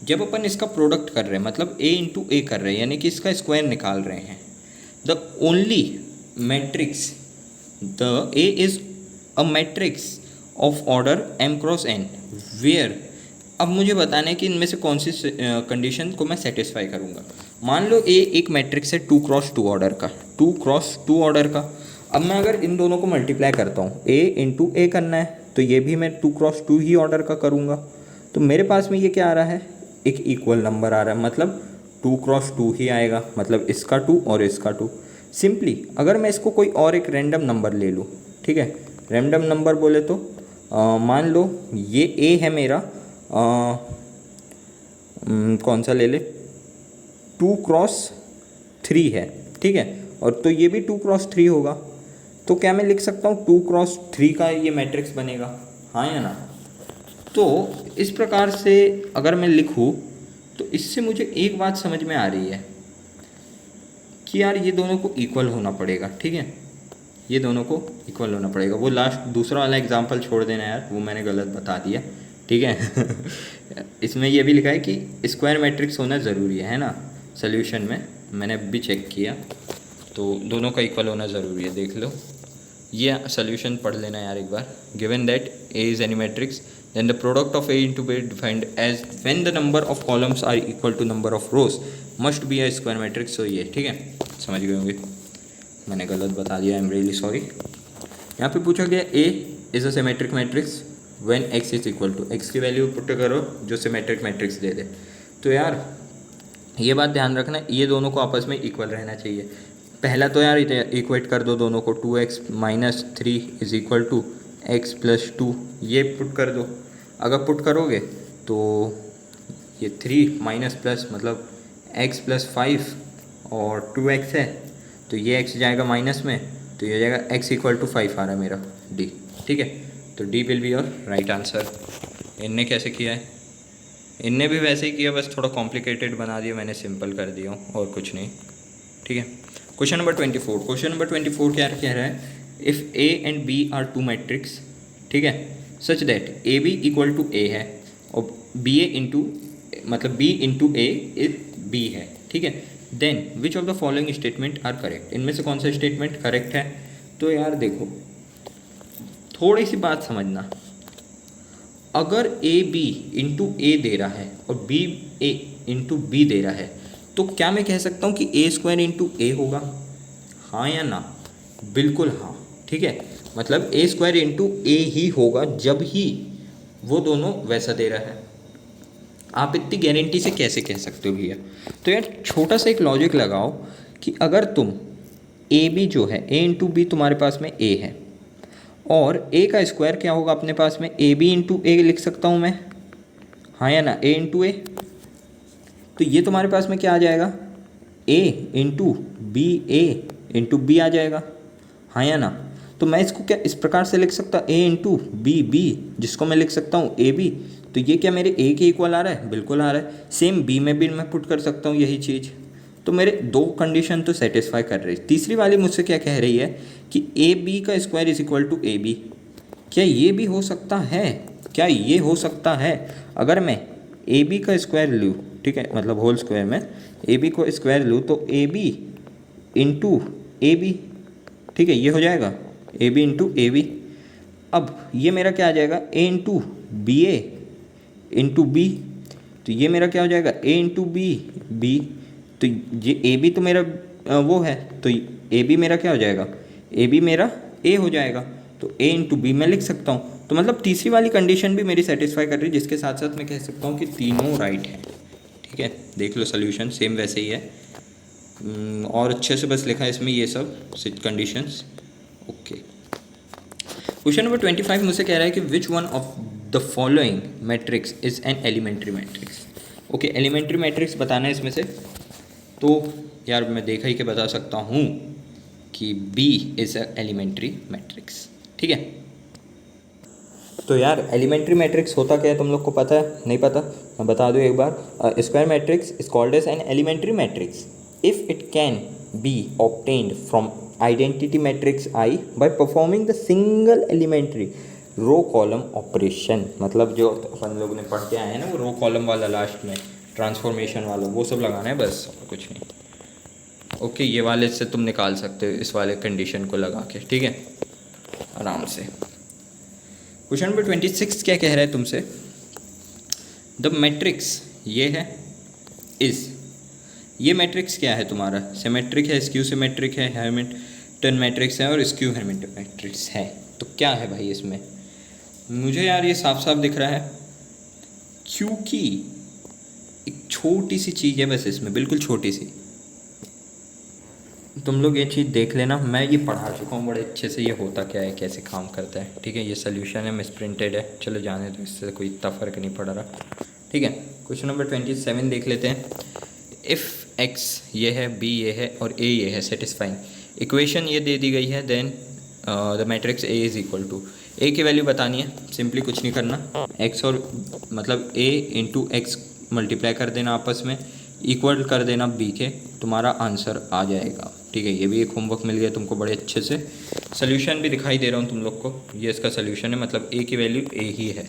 जब अपन इसका प्रोडक्ट कर रहे हैं, मतलब ए इंटू ए कर रहे हैं, यानी कि इसका स्क्वायर निकाल रहे हैं, the only matrix, the A is a matrix of order M cross N where. अब मुझे बताना है कि इनमें से कौन सी कंडीशन को मैं सेटिस्फाई करूँगा। मान लो ए एक मैट्रिक्स है 2 क्रॉस 2 ऑर्डर का, 2 क्रॉस 2 ऑर्डर का। अब मैं अगर इन दोनों को मल्टीप्लाई करता हूँ, ए इंटू ए करना है, तो ये भी मैं 2 क्रॉस 2 ही ऑर्डर का करूँगा। तो मेरे पास में ये क्या आ रहा है, एक इक्वल नंबर आ रहा है, मतलब 2 क्रॉस 2 ही आएगा, मतलब इसका 2 और इसका 2। सिंपली अगर मैं इसको कोई और एक रैंडम नंबर ले लूँ, ठीक है, रैंडम नंबर बोले तो मान लो ये ए है मेरा, कौन सा ले ले, 2 क्रॉस 3 है, ठीक है, और तो ये भी 2 क्रॉस 3 होगा। तो क्या मैं लिख सकता हूँ 2 क्रॉस 3 का ये मैट्रिक्स बनेगा, हाँ या ना? तो इस प्रकार से अगर मैं लिखूँ तो इससे मुझे एक बात समझ में आ रही है कि यार ये दोनों को इक्वल होना पड़ेगा, ठीक है, ये दोनों को इक्वल होना पड़ेगा। वो लास्ट दूसरा वाला एग्जांपल छोड़ देना यार, वो मैंने गलत बता दिया, ठीक है। इसमें ये भी लिखा है कि स्क्वायर मैट्रिक्स होना ज़रूरी है ना, सोल्यूशन में मैंने भी चेक किया, तो दोनों का इक्वल होना ज़रूरी है, देख लो, ये सोल्यूशन पढ़ लेना यार एक बार। Given that A is any matrix then the product of A into B defined as when the number of columns are equal to number of rows must be a square matrix. तो ये ठीक है, समझ गए होंगे, मैंने गलत बता दिया, आई एम रियली सॉरी। यहाँ पे पूछा गया A is a symmetric matrix when X is equal to, X की वैल्यू पुट करो जो सिमेट्रिक मैट्रिक्स दे दे। तो यार ये बात ध्यान रखना, ये दोनों को आपस में इक्वल रहना चाहिए। पहला तो यार इक्वेट कर दो दोनों को, 2x minus 3 is equal to x plus 2, ये पुट कर दो। अगर पुट करोगे तो ये 3 माइनस प्लस मतलब x प्लस 5 और 2x है, तो ये x जाएगा माइनस में, तो ये जाएगा x इक्वल टू 5 आ रहा है मेरा d, ठीक है। तो d will be your right answer. इनने कैसे किया है? इनने भी वैसे ही किया, बस थोड़ा कॉम्प्लिकेटेड बना दिया, मैंने सिंपल कर दिया हूँ और कुछ नहीं, ठीक है। क्वेश्चन नंबर 24, क्वेश्चन नंबर 24 क्या कह रहा है, if a and b are two matrix, ठीक है, such that A B equal to A है और बी ए इंटू मतलब b into A is b है, ठीक है, then which of the following statement are correct. इनमें से कौन सा स्टेटमेंट करेक्ट है? तो यार देखो थोड़ी सी बात समझना, अगर ए बी इंटू ए दे रहा है और बी ए इंटू बी दे रहा है, तो क्या मैं कह सकता हूँ कि ए स्क्वायर इंटू ए होगा, हाँ या ना? बिल्कुल हाँ, ठीक है, मतलब ए स्क्वायर इंटू ए ही होगा जब ही वो दोनों वैसा दे रहा है। आप इतनी गारंटी से कैसे कह सकते हो भैया? तो यार छोटा सा एक लॉजिक लगाओ कि अगर तुम ए बी जो है, ए इंटू बी तुम्हारे पास में ए है और ए का स्क्वायर क्या होगा अपने पास में, ए बी इंटू ए लिख सकता हूँ मैं, हाँ या ना? ए इंटू ए, तो ये तुम्हारे पास में क्या आ जाएगा, A into B, A into B आ जाएगा, हाँ या ना? तो मैं इसको क्या इस प्रकार से लिख सकता, ए इंटू बी, बी जिसको मैं लिख सकता हूँ ए बी, तो ये क्या मेरे ए के इक्वल आ रहा है? बिल्कुल आ रहा है। सेम बी में भी मैं पुट कर सकता हूँ यही चीज़, तो मेरे दो कंडीशन तो सेटिस्फाई कर रही है। तीसरी वाली मुझसे क्या कह रही है कि ए बी का square is equal to A B. क्या ये भी हो सकता है? क्या ये हो सकता है? अगर मैं ए बी का स्क्वायर लूँ, ठीक है, मतलब होल स्क्वायर में ए बी को स्क्वायर लूँ तो A B into A B, ठीक है, ये हो जाएगा A B into A B. अब ये मेरा क्या आ जाएगा, A into B A into B, तो ये मेरा क्या हो जाएगा, ए इंटू बी बी। तो ये ए बी तो मेरा वो है, तो ए बी मेरा क्या हो जाएगा, ए बी मेरा ए हो जाएगा, तो ए इंटू बी मैं लिख सकता हूँ। तो मतलब तीसरी वाली कंडीशन भी मेरी सेटिस्फाई कर रही है, जिसके साथ साथ मैं कह सकता हूँ कि तीनों राइट है। ठीक है, देख लो सोल्यूशन सेम वैसे ही है, और अच्छे से बस लिखा है इसमें ये सब कंडीशंस। ओके, क्वेश्चन नंबर 25 मुझसे कह रहा है कि which one of the following matrix is an elementary matrix. Okay, elementary matrix बताना है इसमें से, तो यार मैं देखा ही के बता सकता हूँ कि B is a elementary matrix. ठीक है, तो यार एलिमेंट्री मैट्रिक्स होता क्या है तुम लोग को पता है? नहीं पता? मैं बता दूँ एक बार। Square matrix is called as an elementary matrix if it can be obtained from identity matrix I by performing the single elementary row column operation. मतलब जो अपन लोग ने पढ़ के आए हैं ना, वो रो कॉलम वाला लास्ट में ट्रांसफॉर्मेशन वाला, वो सब लगाना है बस, और कुछ नहीं। ओके, ये वाले से तुम निकाल सकते हो इस वाले कंडीशन को लगा के, ठीक है, आराम से। क्वेश्चन नंबर 26 क्या कह रहा है तुमसे, द मैट्रिक्स ये है इज, ये मैट्रिक्स क्या है तुम्हारा, सिमेट्रिक है, स्क्यू सिमेट्रिक है, हैमिल्टन मैट्रिक्स है और स्क्यू हैमिल्टन मैट्रिक्स है। तो क्या है भाई इसमें? मुझे यार ये साफ साफ दिख रहा है, क्योंकि एक छोटी सी चीज़ है बस इसमें, बिल्कुल छोटी सी। तुम लोग ये चीज़ देख लेना, मैं ये पढ़ा चुका हूँ बड़े अच्छे से, ये होता क्या है, कैसे काम करता है। ठीक है, ये सोल्यूशन है, मिसप्रिंटेड है, चलो जाने दो, इससे कोई इतना फ़र्क नहीं पड़ रहा। ठीक है, क्वेश्चन नंबर 27 देख लेते हैं। इफ़ एक्स ये है, बी ये है और ए ये है, सेटिस्फाइंग इक्वेशन ये दे दी गई है, then the matrix A is equal to, A की वैल्यू बतानी है, सिंपली कुछ नहीं करना, एक्स और मतलब ए इंटू एक्स मल्टीप्लाई कर देना आपस में, इक्वल कर देना बी के, तुम्हारा आंसर आ जाएगा। ठीक है, ये भी एक होमवर्क मिल गया तुमको बड़े अच्छे से। सोल्यूशन भी दिखाई दे रहा हूँ तुम लोग को, ये इसका सोल्यूशन है, मतलब ए की वैल्यू ए ही है।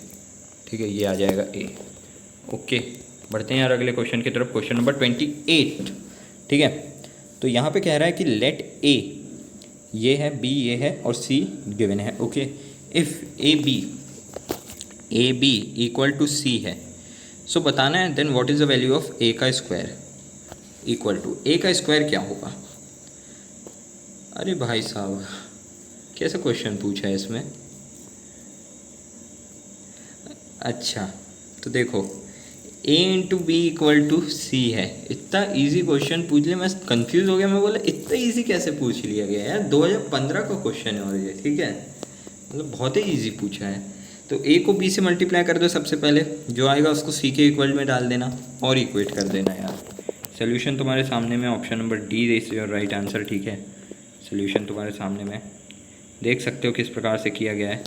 ठीक है, ये आ जाएगा ए। ओके, बढ़ते हैं यार अगले क्वेश्चन की तरफ, क्वेश्चन नंबर 28। ठीक है, तो यहाँ पे कह रहा है कि लेट ए ये है, बी ये है और सी गिवन है। Okay, if A B equal to C है, सो बताना है then what is the value of A का स्क्वायर इक्वल टू, ए का स्क्वायर क्या होगा। अरे भाई साहब, कैसा क्वेश्चन पूछा है इसमें। अच्छा, तो देखो ए into B equal to C है, इतना इजी क्वेश्चन पूछ लिया, मैं कंफ्यूज हो गया, मैं बोला इतना इजी कैसे पूछ लिया गया यार, 2015 का क्वेश्चन है और ये, ठीक है, मतलब बहुत ही इजी पूछा है। तो ए को बी से मल्टीप्लाई कर दो सबसे पहले, जो आएगा उसको सी के इक्वल में डाल देना और इक्वेट कर देना यार। सोल्यूशन तुम्हारे सामने में, option number D is your right answer. ठीक है, सोल्यूशन तुम्हारे सामने में, देख सकते हो किस प्रकार से किया गया है।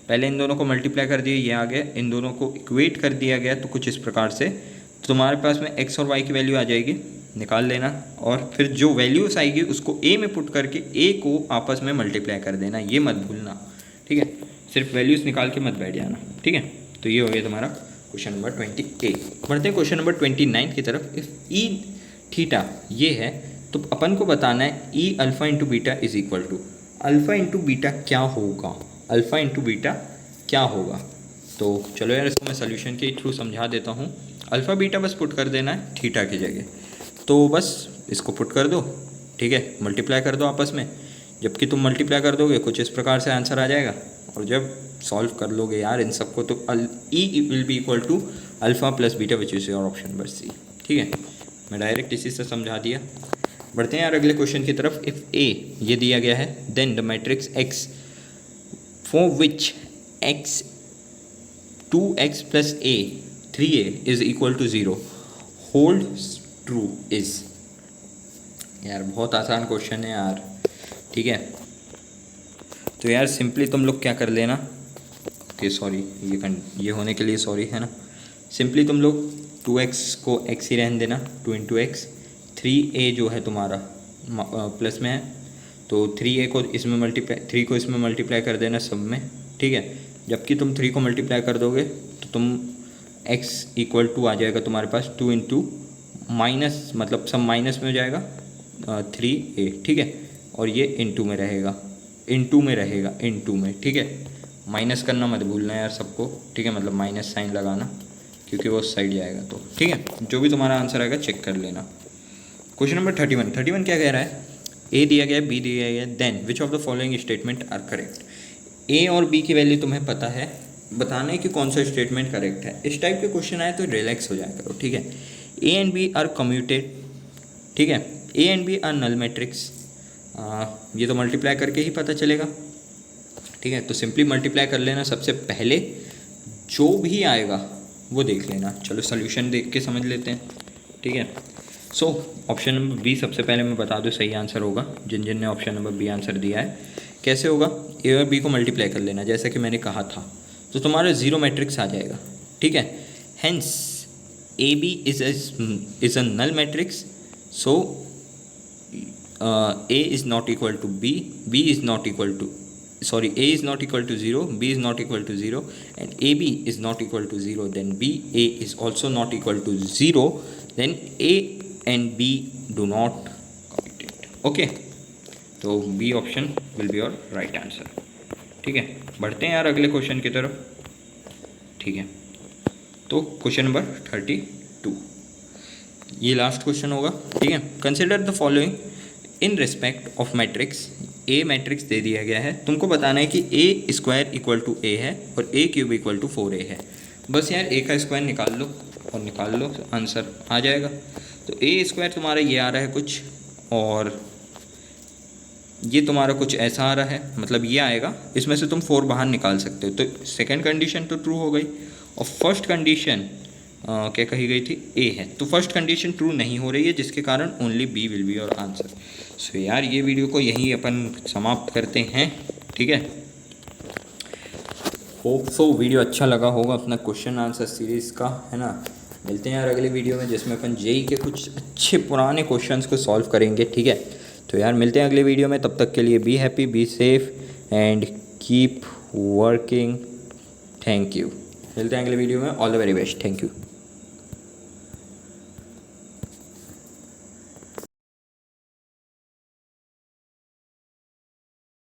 पहले इन दोनों को मल्टीप्लाई कर दिया, ये आ गया, इन दोनों को इक्वेट कर दिया गया, तो कुछ इस प्रकार से तो तुम्हारे पास में एक्स और वाई की वैल्यू आ जाएगी, निकाल लेना, और फिर जो वैल्यूज आएगी उसको ए में पुट करके ए को आपस में मल्टीप्लाई कर देना, ये मत भूलना। ठीक है, सिर्फ वैल्यूज़ निकाल के मत बैठ जाना। ठीक है, तो ये हो गया तुम्हारा क्वेश्चन नंबर 28। बढ़ते हैं क्वेश्चन नंबर 29 की तरफ। इफ़ ई थीटा ये है, तो अपन को बताना है E alpha into beta is equal to, alpha into beta क्या होगा, अल्फ़ा इंटू बीटा क्या होगा। तो चलो यार, इसको मैं सोल्यूशन के थ्रू समझा देता हूँ। अल्फ़ा बीटा बस पुट कर देना है थीटा की जगह, तो बस इसको पुट कर दो, ठीक है, मल्टीप्लाई कर दो आपस में। जबकि तुम मल्टीप्लाई कर दोगे कुछ इस प्रकार से आंसर आ जाएगा, और जब सॉल्व कर लोगे यार इन सबको, तो E will be equal to alpha plus beta which is your option number C. ठीक है, मैं डायरेक्ट इसी से समझा दिया। बढ़ते हैं यार अगले क्वेश्चन की तरफ। इफ़ ए ये दिया गया है, then the matrix X for which X 2x plus A 3a is equal to 0 hold true is. यार बहुत आसान क्वेश्चन है यार। ठीक है, तो यार सिंपली तुम लोग क्या कर लेना, ओके सॉरी, ये होने के लिए सॉरी है ना, सिंपली तुम लोग 2x को x ही रहने देना, 2 इंटू एक्स, 3a जो है तुम्हारा प्लस में है, तो 3a को इसमें मल्टीप्लाई, 3 को इसमें मल्टीप्लाई कर देना सब में, ठीक है। जबकि तुम 3 को मल्टीप्लाई कर दोगे तो तुम x इक्वल टू आ जाएगा तुम्हारे पास 2 इंटू माइनस, मतलब सब माइनस में हो जाएगा 3a, ठीक है। और ये इंटू में रहेगा, इंटू में, ठीक है। माइनस करना मत भूलना यार सबको, ठीक है, मतलब माइनस साइन लगाना, क्योंकि वो उस साइड जाएगा तो, ठीक है। जो भी तुम्हारा आंसर आएगा चेक कर लेना। क्वेश्चन नंबर 31 क्या कह रहा है, ए दिया गया है, बी दिया गया है, then which of the following statement are correct. A और बी की वैल्यू तुम्हें पता है, बताना है कि कौन सा स्टेटमेंट करेक्ट है। इस टाइप के क्वेश्चन आए तो रिलैक्स हो जाया करो, ठीक है। A and B are commuted, ठीक है। A and B are null matrix, ये तो मल्टीप्लाई करके ही पता चलेगा, ठीक है। तो सिंपली मल्टीप्लाई कर लेना, सबसे पहले जो भी आएगा वो देख लेना। चलो सोल्यूशन देख के समझ लेते हैं, ठीक है। सो ऑप्शन नंबर बी सबसे पहले मैं बता दूं सही आंसर होगा, जिन जिन ने ऑप्शन नंबर बी आंसर दिया है। कैसे होगा, ए और बी को मल्टीप्लाई कर लेना जैसा कि मैंने कहा था, तो तुम्हारा जीरो मैट्रिक्स आ जाएगा, ठीक है। Hence A B is a null matrix, so A is not equal to B, B is not equal to, sorry, A is not equal to 0, B is not equal to 0, and AB is not equal to 0, then BA is also not equal to 0, then A and B do not commutate. Okay, तो B option will be your right answer, ठीक है। बढ़ते हैं यार अगले question की तरफ, ठीक है। तो क्वेश्चन नंबर 32, ये लास्ट क्वेश्चन होगा, ठीक है। Consider the following in respect of matrix. A matrix दे दिया गया है, तुमको बताना है कि A square equal to A है और ए क्यूब इक्वल टू 4a है। बस यार ए का स्क्वायर निकाल लो और निकाल लो, आंसर आ जाएगा। तो ए स्क्वायर तुम्हारा ये आ रहा है कुछ, और ये तुम्हारा कुछ ऐसा आ रहा है, मतलब ये आएगा, इसमें से तुम 4 बाहर निकाल सकते हो। तो सेकेंड कंडीशन तो ट्रू हो गई, और फर्स्ट कंडीशन क्या कही गई थी, ए है, तो फर्स्ट कंडीशन ट्रू नहीं हो रही है, जिसके कारण only B will be your answer. So यार ये वीडियो को यहीं अपन समाप्त करते हैं, ठीक है। होप सो वीडियो अच्छा लगा होगा अपना क्वेश्चन आंसर सीरीज़ का, है ना। मिलते हैं यार अगले वीडियो में, जिसमें अपन जेई के कुछ अच्छे पुराने क्वेश्चंस को सॉल्व करेंगे, ठीक है। तो यार मिलते हैं अगले वीडियो में, तब तक के लिए be happy, be safe and keep working. Thank you. मिलते हैं अगले वीडियो में, all the very best, thank you.